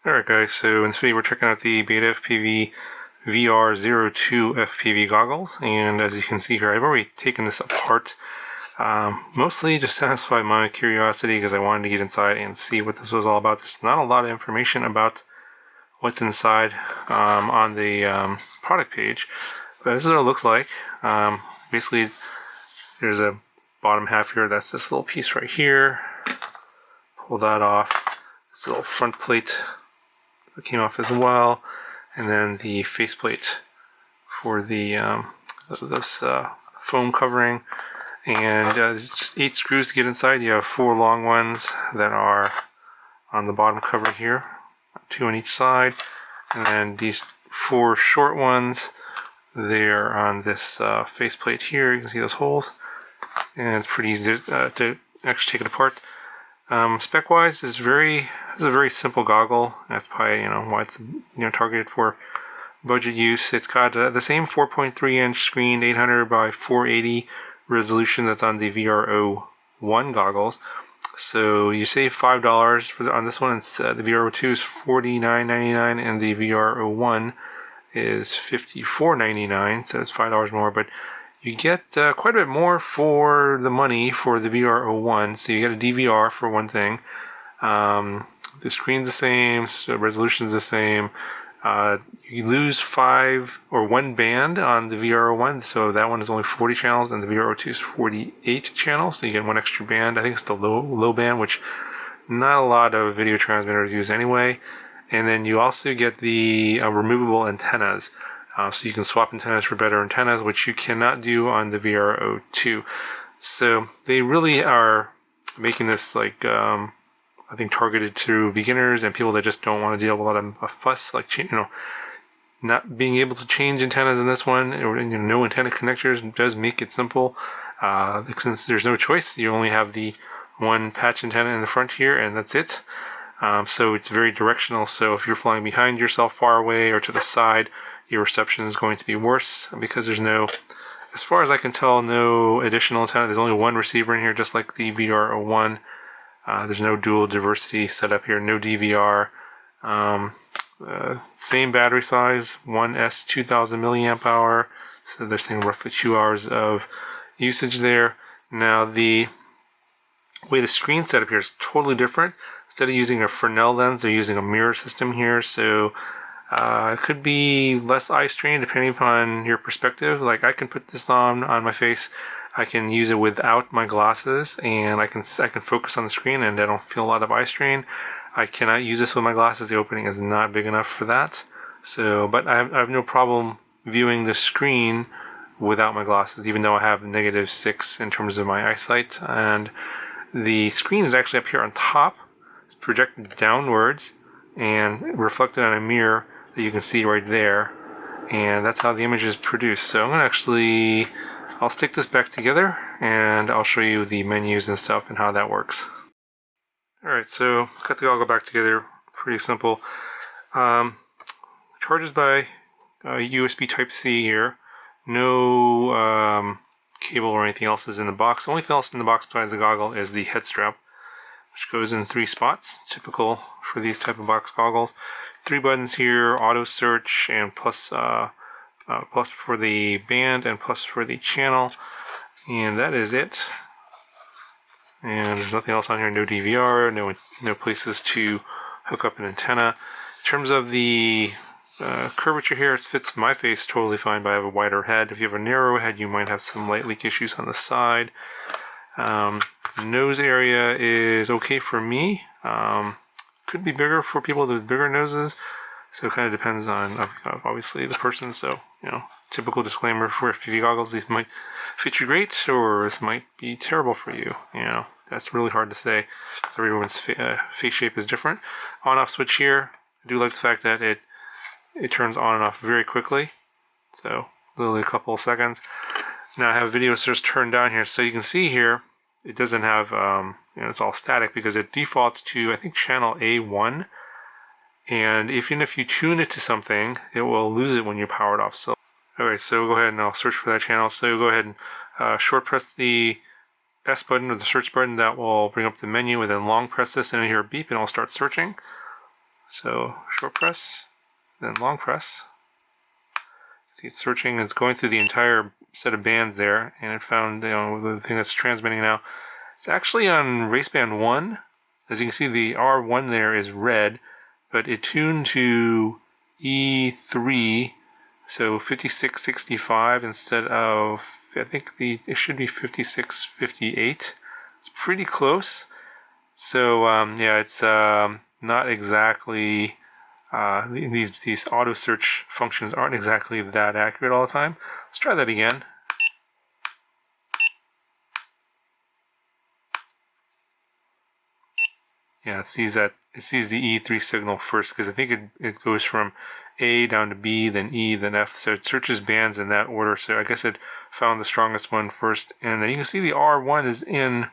Alright guys, so in this video we're checking out the BETAFPV VR02 FPV goggles, and as you can see here I've already taken this apart, mostly to satisfy my curiosity because I wanted to get inside and see what this was all about. There's not a lot of information about what's inside on the product page, but this is what it looks like. Basically there's a bottom half here, that's this little piece right here. Pull that off. This little front plate that came off as well, and then the faceplate for the this foam covering, and just 8 screws to get inside. You have 4 long ones that are on the bottom cover here, 2 on each side, and then these 4 short ones, they're on this faceplate here. You can see those holes, and it's pretty easy to actually take it apart. Spec wise, this is a very simple goggle. That's probably why it's targeted for budget use. It's got the same 4.3 inch screen, 800 by 480 resolution that's on the VR01 goggles. So you save $5 on this one. It's the VR02 is $49.99 and the VR01 is $54.99. So it's $5 more, but you get quite a bit more for the money for the VR01. So you get a DVR for one thing. The screen's the same, so resolution's the same. You lose 1 band on the VR01, so that one is only 40 channels, and the VR02 is 48 channels, so you get 1 extra band. I think it's the low band, which not a lot of video transmitters use anyway. And then you also get the removable antennas. So you can swap antennas for better antennas, which you cannot do on the VR02. So they really are making this like I think targeted to beginners and people that just don't want to deal with a lot of fuss, like not being able to change antennas in this one, or no antenna connectors does make it simple. Since there's no choice, you only have the 1 patch antenna in the front here, and that's it. So it's very directional. So if you're flying behind yourself far away or to the side, your reception is going to be worse because there's no, as far as I can tell, no additional antenna. There's only 1 receiver in here, just like the VR01. There's no dual diversity set up here, no DVR. Same battery size, 1S 2000 milliamp hour. So they're saying roughly 2 hours of usage there. Now the way the screen's set up here is totally different. Instead of using a Fresnel lens, they're using a mirror system here. So it could be less eye strain depending upon your perspective. Like I can put this on my face. I can use it without my glasses, and I can focus on the screen, and I don't feel a lot of eye strain. I cannot use this with my glasses. The opening is not big enough for that. So, but I have no problem viewing the screen without my glasses, even though I have -6 in terms of my eyesight. And the screen is actually up here on top. It's projected downwards and reflected on a mirror that you can see right there. And that's how the image is produced. So I'm going to I'll stick this back together and I'll show you the menus and stuff and how that works. Alright, so got the goggle back together. Pretty simple. Charges by USB Type-C here. No cable or anything else is in the box. The only thing else in the box besides the goggle is the head strap, which goes in 3 spots, typical for these type of box goggles. 3 buttons here, auto search, and plus for the band and plus for the channel, and that is it. And there's nothing else on here. No DVR, no places to hook up an antenna. In terms of the curvature here, it fits my face totally fine, but I have a wider head. If you have a narrow head, you might have some light leak issues on the side. Nose area is okay for me. Could be bigger for people with bigger noses. So it kind of depends on, obviously, the person. So, typical disclaimer for FPV goggles, these might fit you great, or this might be terrible for you. That's really hard to say. So everyone's face shape is different. On-off switch here. I do like the fact that it turns on and off very quickly. So, literally a couple of seconds. Now I have video source turned down here. So you can see here, it doesn't have, it's all static because it defaults to, I think, channel A1. And even if you tune it to something, it will lose it when you power it off. So, alright, so go ahead and I'll search for that channel. So go ahead and short press the S button or the search button. That will bring up the menu, and then long press this and you'll hear a beep and it'll start searching. So short press, then long press. See, it's searching, it's going through the entire set of bands there, and it found, the thing that's transmitting now. It's actually on raceband 1. As you can see, the R1 there is red, but it tuned to E3, so 5665 instead of, I think it should be 5658. It's pretty close. So yeah, it's not exactly, these auto search functions aren't exactly that accurate all the time. Let's try that again. Yeah, it sees the E3 signal first, because I think it goes from A down to B, then E, then F. So it searches bands in that order. So I guess it found the strongest one first. And then you can see the R1 is in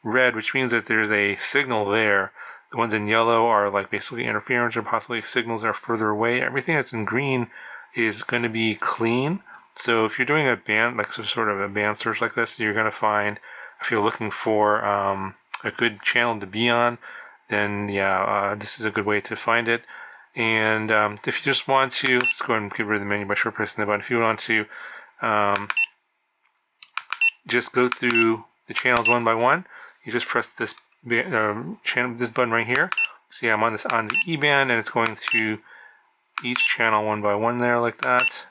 red, which means that there's a signal there. The ones in yellow are like basically interference or possibly signals that are further away. Everything that's in green is going to be clean. So if you're doing a band, like sort of a band search like this, you're going to find, if you're looking for a good channel to be on, then yeah, this is a good way to find it. And if you just want to, let's go ahead and get rid of the menu by short pressing the button. If you want to just go through the channels one by one, you just press this this button right here. See, I'm on the E band, and it's going through each channel one by one there, like that.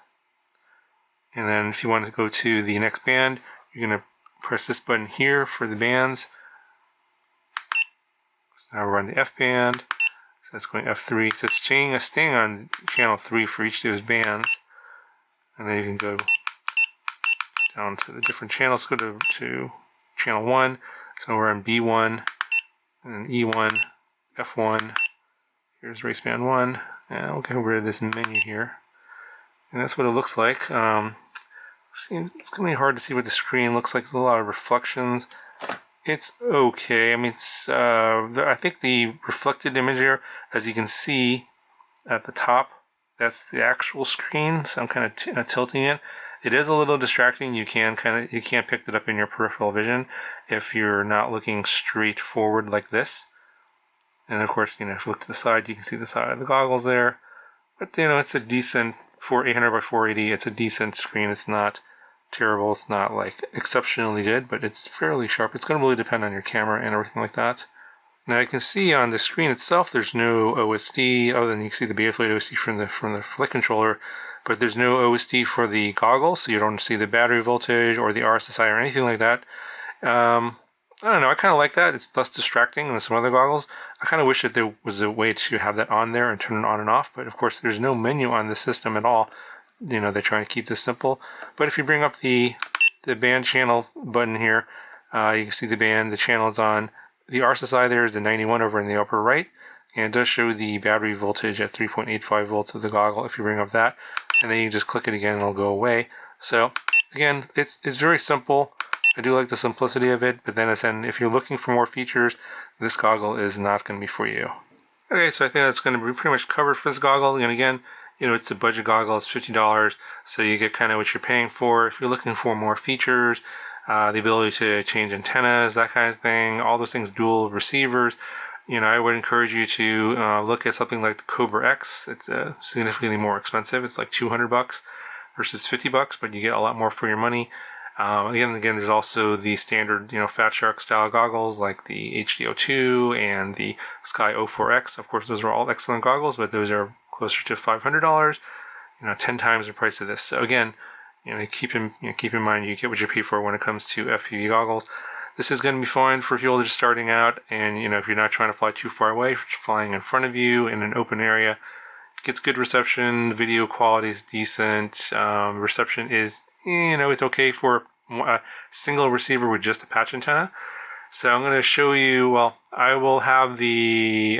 And then if you want to go to the next band, you're going to press this button here for the bands. So now we're on the F band, so that's going F3. So it's staying on channel 3 for each of those bands. And then you can go down to the different channels. Go to channel 1. So we're on B1, and E1, F1. Here's raceband 1. And we'll get rid of this menu here. And that's what it looks like. It's going to be hard to see what the screen looks like. There's a lot of reflections. It's okay. I mean, I think the reflected image here, as you can see at the top, that's the actual screen. So I'm kind of tilting it. It is a little distracting. You can't pick it up in your peripheral vision if you're not looking straight forward like this. And of course, if you look to the side, you can see the side of the goggles there. But it's a decent, for 800 by 480. It's a decent screen. It's not terrible. It's not like exceptionally good, but it's fairly sharp. It's going to really depend on your camera and everything like that. Now you can see on the screen itself, there's no OSD, other than you can see the BetaFlight OSD from the flight controller, but there's no OSD for the goggles, so you don't see the battery voltage or the RSSI or anything like that. I don't know, I kind of like that. It's less distracting than some other goggles. I kind of wish that there was a way to have that on there and turn it on and off, but of course there's no menu on the system at all. They're trying to keep this simple. But if you bring up the band channel button here, you can see the band, the channel it's on. The RSSI there is the 91 over in the upper right, and it does show the battery voltage at 3.85 volts of the goggle if you bring up that, and then you just click it again and it'll go away. So again, it's very simple. I do like the simplicity of it, but then if you're looking for more features, this goggle is not going to be for you. Okay, so I think that's going to be pretty much covered for this goggle. And again, it's a budget goggle. It's $50, so you get kind of what you're paying for. If you're looking for more features, the ability to change antennas, that kind of thing, all those things, dual receivers, I would encourage you to look at something like the Cobra X. It's significantly more expensive. It's like $200 versus $50, but you get a lot more for your money. Again, there's also the standard, Fat Shark style goggles like the HD02 and the Sky 04X. Of course, those are all excellent goggles, but those are closer to $500. 10 times the price of this. So again, keep in mind you get what you pay for when it comes to FPV goggles. This is going to be fine for people just starting out, and if you're not trying to fly too far away, flying in front of you in an open area, it gets good reception. Video quality is decent. Reception is, it's okay for a single receiver with just a patch antenna. So I'm going to show you. Well, I will have the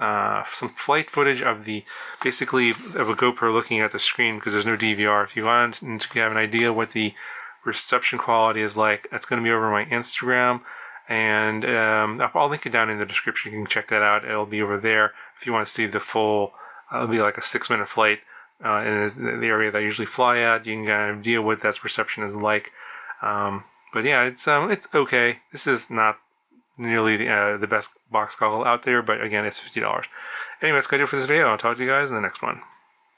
some flight footage of a GoPro looking at the screen, because there's no DVR. If you want to have an idea what the reception quality is like, that's going to be over my Instagram, and I'll link it down in the description. You can check that out. It'll be over there if you want to see the full. It'll be like a 6-minute flight in the area that I usually fly at. You can get an idea what that reception is like. But yeah, it's okay. This is not nearly the best box goggle out there, but again, it's $50. Anyway, that's going to do it for this video. I'll talk to you guys in the next one.